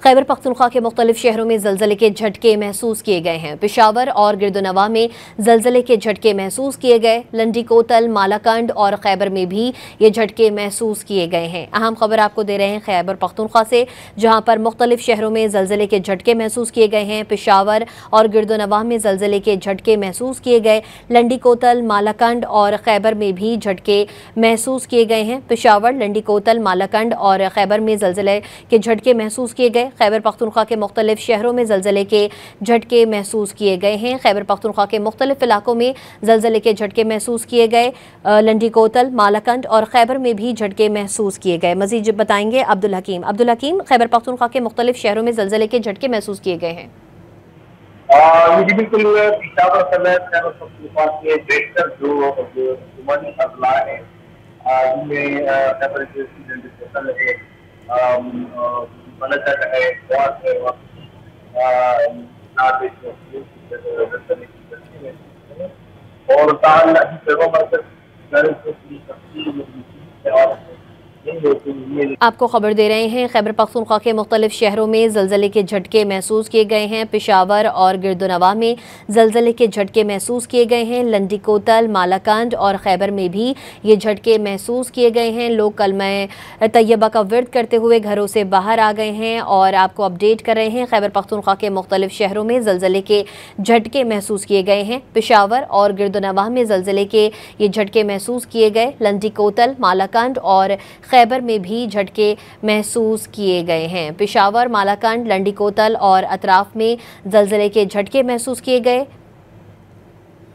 खैबर पख्तूनख्वा के मुख्तलिफ शहरों में ज़लज़ले के झटके महसूस किए गए हैं। पेशावर और गिरदोनवा में ज़लज़ले के झटके महसूस किए गए। लंडी कोतल, मालाकंड और खैबर में भी ये झटके महसूस किए गए हैं। अहम खबर आपको दे रहे हैं खैबर पख्तूनख्वा से, जहां पर मुख्तलिफ शहरों में ज़लज़ले के झटके महसूस किए गए हैं। पेशावर और गिरदोनवा में ज़लज़ले के झटके महसूस किए गए। लंडी कोतल, मालाकंड और खैबर में भी झटके महसूस किए गए हैं। पेशावर, लंडी कोतल, मालाकंड और खैबर में ज़लज़ले के झटके महसूस किए गए। खैबर पख्तूनख्वा के मुख्तलिफ शहरों में ज़लज़ले के झटके महसूस किए गए हैं। खैबर पख्तूनख्वा के मुख्तलिफ इलाकों में ज़लज़ले के झटके महसूस किए गए। लंडी कोतल, मालाकंड और खैबर में भी झटके महसूस किए गए। मज़ीद बताएंगे अब्दुल हकीम। खैबर पख्तूनख्वा के मुख्तलिफ शहरों में ज़लज़ले के झटके महसूस किए गए हैं। जी बिल्कुल, पेशावर समेत खैबर पख्तूनख्वा के बेहतर जो हुकूमती अजला है, जिनमें खैबर के लंडी कोतल है, मलकट है, क्वास है, और ताल आपको खबर दे रहे हैं खैबर पख्तूनख्वा के मुख्तलिफ शहरों में ज़लज़ले के झटके महसूस किए गए हैं। पेशावर और गिरदोनवा में ज़लज़ले के झटके महसूस किए गए हैं। लंडी कोतल, मालाकंड और खैबर में भी ये झटके महसूस किए गए हैं। लोग कलमा तैयबा का विर्द करते हुए घरों से बाहर आ गए हैं और आपको अपडेट कर रहे हैं। खैबर पख्तूनख्वा के मुख्तलिफ शहरों में ज़लज़ले के झटके महसूस किए गए हैं। पेशावर और गिरदोनवा में ज़लज़ले के ये झटके महसूस किए गए। लंडी कोतल, मालाकंड और खैबर में भी झटके महसूस किए गए हैं। पेशावर, मालाकंड, लंडी कोतल और अतराफ में ज़लज़ले के झटके महसूस किए गए।